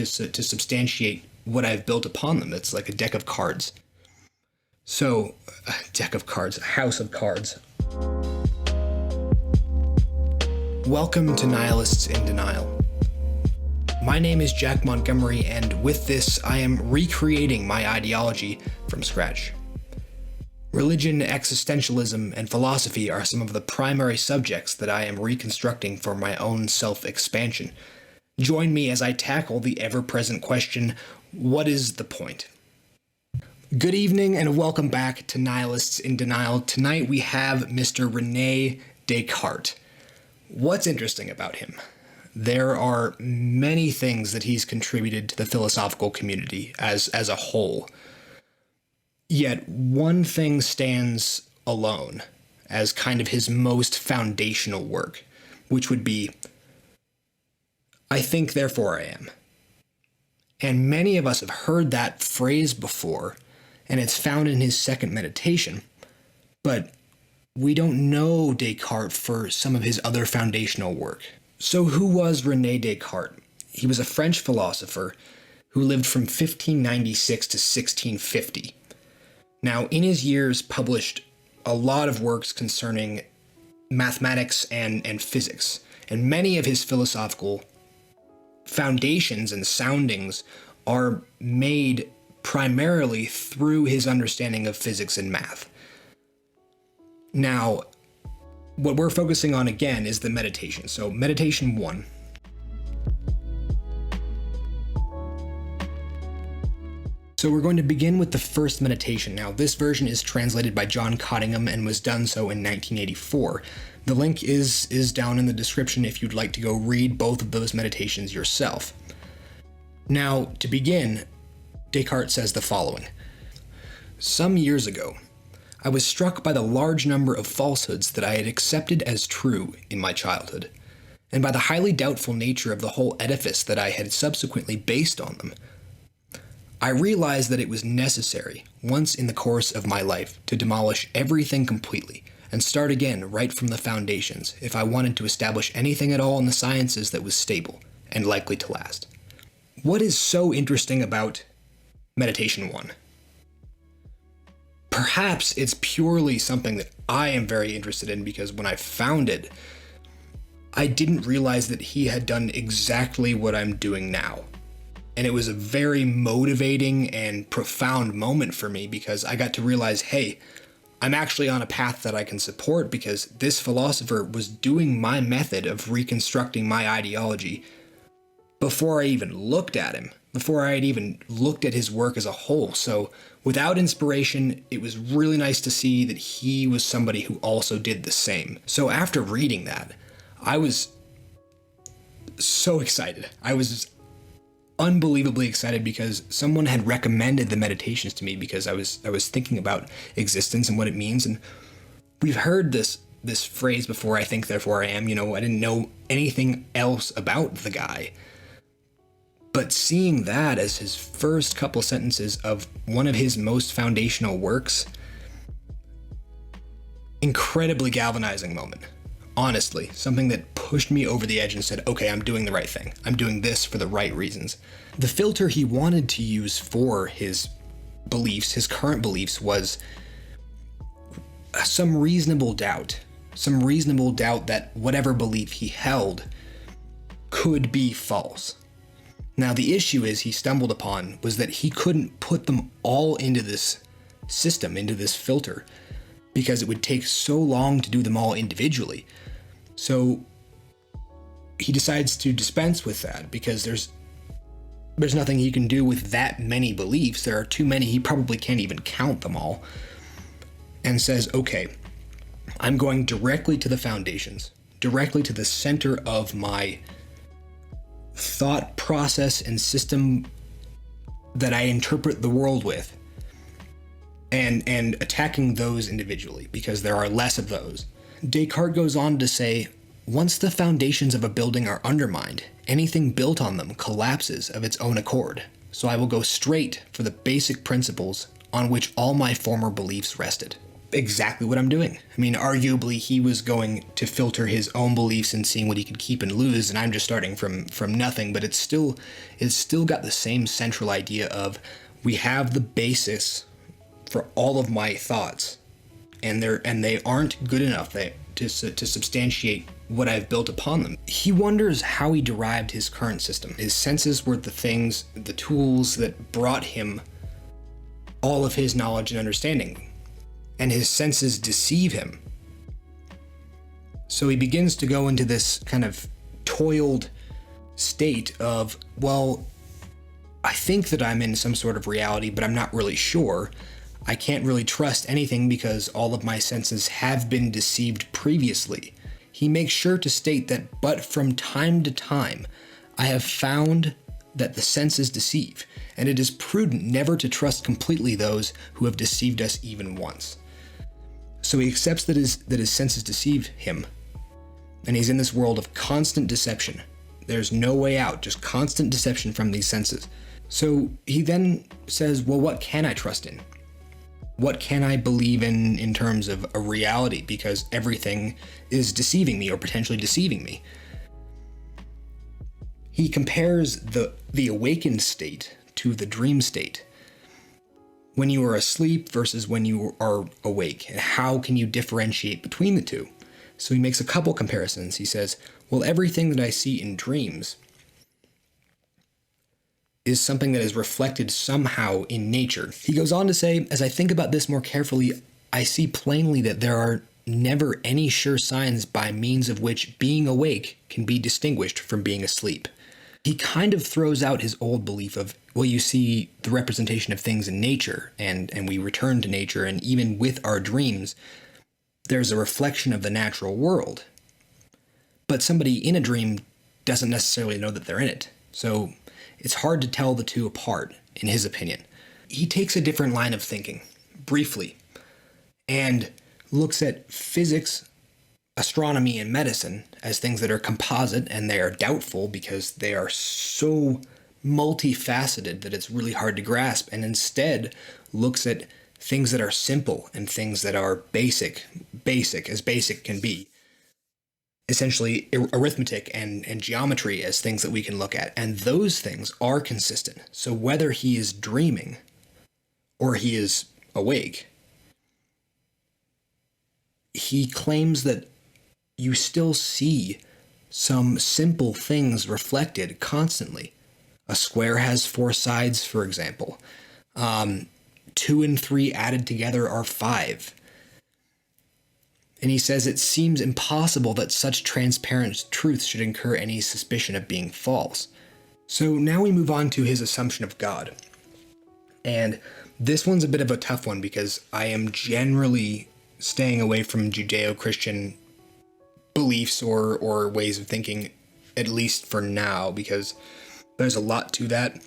to substantiate what I've built upon them. It's like a deck of cards. So, a deck of cards, a house of cards. Welcome to Nihilists in Denial. My name is Jack Montgomery, and with this, I am recreating my ideology from scratch. Religion, existentialism, and philosophy are some of the primary subjects that I am reconstructing for my own self-expansion. Join me as I tackle the ever-present question, what is the point? Good evening and welcome back to Nihilists in Denial. Tonight we have Mr. René Descartes. What's interesting about him? There are many things that he's contributed to the philosophical community as a whole. Yet one thing stands alone as kind of his most foundational work, which would be, I think, therefore I am. And many of us have heard that phrase before, and it's found in his second meditation, but we don't know Descartes for some of his other foundational work. So who was René Descartes? He was a French philosopher who lived from 1596 to 1650. Now, in his years, published a lot of works concerning mathematics and physics, and many of his philosophical foundations and soundings are made primarily through his understanding of physics and math. Now, what we're focusing on again is the meditation. So, meditation 1. So we're going to begin with the first meditation. Now, this version is translated by John Cottingham and was done so in 1984. The link is down in the description if you'd like to go read both of those meditations yourself. Now, to begin, Descartes says the following. Some years ago, I was struck by the large number of falsehoods that I had accepted as true in my childhood, and by the highly doubtful nature of the whole edifice that I had subsequently based on them. I realized that it was necessary, once in the course of my life, to demolish everything completely and start again right from the foundations if I wanted to establish anything at all in the sciences that was stable and likely to last. What is so interesting about Meditation 1? Perhaps it's purely something that I am very interested in because when I found it, I didn't realize that he had done exactly what I'm doing now. And it was a very motivating and profound moment for me because I got to realize, hey, I'm actually on a path that I can support because this philosopher was doing my method of reconstructing my ideology before I even looked at him, before I had even looked at his work as a whole. So without inspiration, it was really nice to see that he was somebody who also did the same. So after reading that, I was so excited. I was unbelievably excited because someone had recommended the meditations to me because I was thinking about existence and what it means. And we've heard this phrase before, I think, therefore I am. I didn't know anything else about the guy. But seeing that as his first couple sentences of one of his most foundational works, incredibly galvanizing moment. Honestly, something that pushed me over the edge and said, okay, I'm doing the right thing. I'm doing this for the right reasons. The filter he wanted to use for his beliefs, his current beliefs, was some reasonable doubt that whatever belief he held could be false. Now, the issue he stumbled upon was that he couldn't put them all into this system, into this filter, because it would take so long to do them all individually. So he decides to dispense with that because there's nothing he can do with that many beliefs. There are too many, he probably can't even count them all. And says, okay, I'm going directly to the foundations, directly to the center of my thought process and system that I interpret the world with, and attacking those individually because there are less of those. Descartes goes on to say, once the foundations of a building are undermined, anything built on them collapses of its own accord. So I will go straight for the basic principles on which all my former beliefs rested. exactly what I'm doing. I mean, arguably he was going to filter his own beliefs and seeing what he could keep and lose, and I'm just starting from nothing, but it's still got the same central idea of we have the basis for all of my thoughts, and they aren't good enough to substantiate what I've built upon them. He wonders how he derived his current system. His senses were the tools that brought him all of his knowledge and understanding, and his senses deceive him. So he begins to go into this kind of toiled state of, well, I think that I'm in some sort of reality, but I'm not really sure. I can't really trust anything because all of my senses have been deceived previously. He makes sure to state that, but from time to time, I have found that the senses deceive, and it is prudent never to trust completely those who have deceived us even once. So he accepts that his senses deceive him, and he's in this world of constant deception. There's no way out, just constant deception from these senses. So he then says, well, what can I trust in? What can I believe in terms of a reality? Because everything is deceiving me or potentially deceiving me. He compares the awakened state to the dream state. When you are asleep versus when you are awake, and how can you differentiate between the two? So he makes a couple comparisons. He says, well, everything that I see in dreams is something that is reflected somehow in nature. He goes on to say, as I think about this more carefully, I see plainly that there are never any sure signs by means of which being awake can be distinguished from being asleep. He kind of throws out his old belief of, well, you see the representation of things in nature, and we return to nature, and even with our dreams, there's a reflection of the natural world. But somebody in a dream doesn't necessarily know that they're in it. So it's hard to tell the two apart, in his opinion. He takes a different line of thinking, briefly, and looks at physics, astronomy, and medicine as things that are composite, and they are doubtful because they are so multifaceted that it's really hard to grasp, and instead looks at things that are simple and things that are basic as basic can be. Essentially arithmetic and geometry as things that we can look at, and those things are consistent. So whether he is dreaming or he is awake, he claims that you still see some simple things reflected constantly. A square has 4 sides, for example. 2 and 3 added together are 5. And he says it seems impossible that such transparent truth should incur any suspicion of being false. So now we move on to his assumption of God. And this one's a bit of a tough one because I am generally staying away from Judeo-Christian beliefs or ways of thinking, at least for now, because there's a lot to that.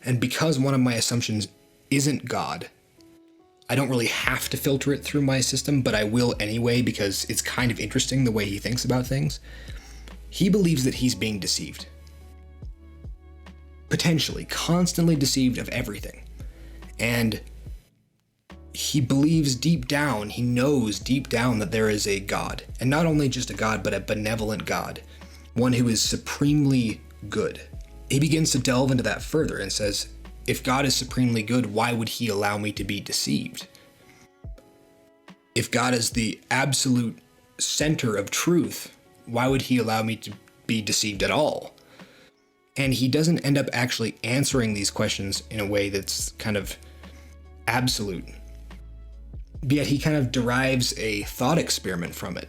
And because one of my assumptions isn't God, I don't really have to filter it through my system, but I will anyway because it's kind of interesting the way he thinks about things. He believes that he's being deceived. Potentially, constantly deceived of everything. And he believes deep down, he knows deep down that there is a God. And not only just a God, but a benevolent God. One who is supremely good. He begins to delve into that further and says, if God is supremely good, why would he allow me to be deceived? If God is the absolute center of truth, why would he allow me to be deceived at all? And he doesn't end up actually answering these questions in a way that's kind of absolute. Yet he kind of derives a thought experiment from it,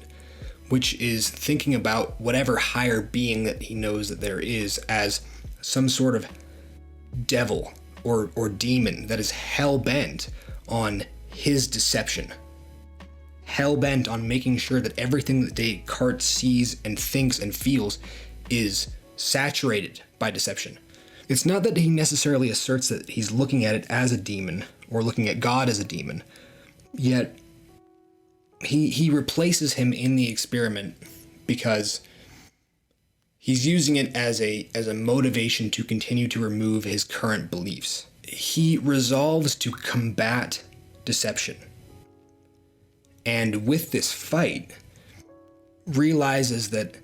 which is thinking about whatever higher being that he knows that there is as some sort of devil or demon that is hell-bent on his deception. Hell-bent on making sure that everything that Descartes sees and thinks and feels is saturated by deception. It's not that he necessarily asserts that he's looking at it as a demon or looking at God as a demon, yet he replaces him in the experiment because he's using it as a motivation to continue to remove his current beliefs. He resolves to combat deception. And with this fight, realizes that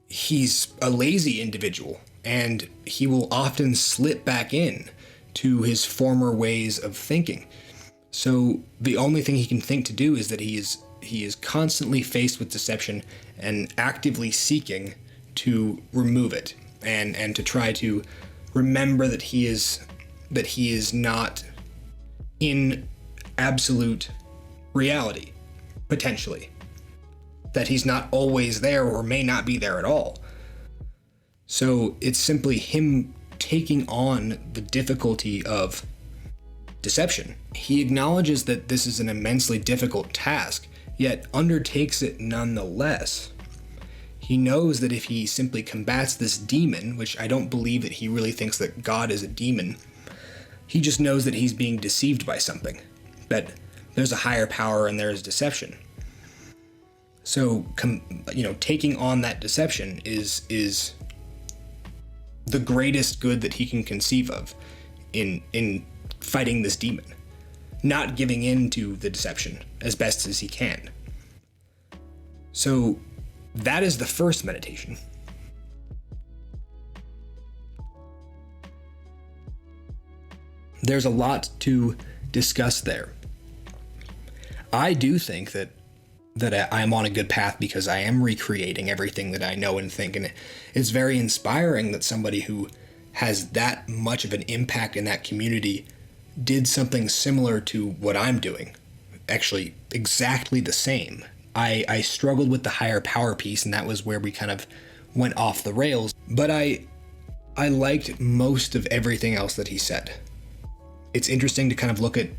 he's a lazy individual and he will often slip back in to his former ways of thinking. So the only thing he can think to do is that he is constantly faced with deception and actively seeking to remove it and to try to remember that he is not in absolute reality, potentially. That he's not always there or may not be there at all. So it's simply him taking on the difficulty of deception. He acknowledges that this is an immensely difficult task, yet undertakes it nonetheless. He knows that if he simply combats this demon, which I don't believe that he really thinks that God is a demon, he just knows that he's being deceived by something, that there's a higher power and there is deception. So, taking on that deception is the greatest good that he can conceive of in fighting this demon. Not giving in to the deception as best as he can. So, that is the first meditation. There's a lot to discuss there. I do think that I'm on a good path because I am recreating everything that I know and think, and it's very inspiring that somebody who has that much of an impact in that community did something similar to what I'm doing. Actually, exactly the same. I struggled with the higher power piece, and that was where we kind of went off the rails, but I liked most of everything else that he said. It's interesting to kind of look at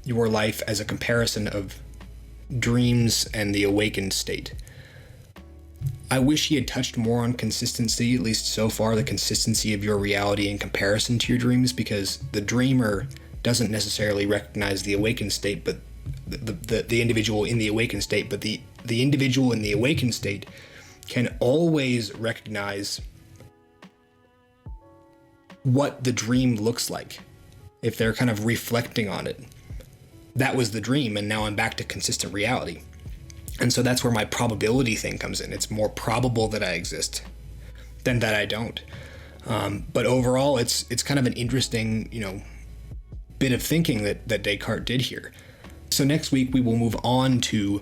your life as a comparison of dreams and the awakened state. I wish he had touched more on consistency, at least so far, the consistency of your reality in comparison to your dreams, because the dreamer doesn't necessarily recognize the awakened state, but the individual in the awakened state, but the individual in the awakened state can always recognize what the dream looks like if they're kind of reflecting on it. That was the dream, and now I'm back to consistent reality. And so that's where my probability thing comes in. It's more probable that I exist than that I don't. But overall, it's kind of an interesting, bit of thinking that Descartes did here. So next week we will move on to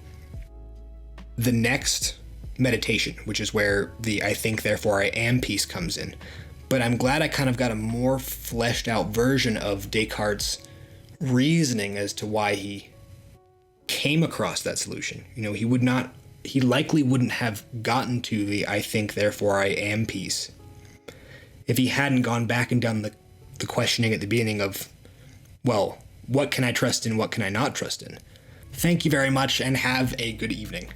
the next meditation, which is where the I think, therefore I am piece comes in. But I'm glad I kind of got a more fleshed out version of Descartes' reasoning as to why he came across that solution. He likely wouldn't have gotten to the I think, therefore I am piece if he hadn't gone back and done the questioning at the beginning of, well, what can I trust in, what can I not trust in? Thank you very much, and have a good evening.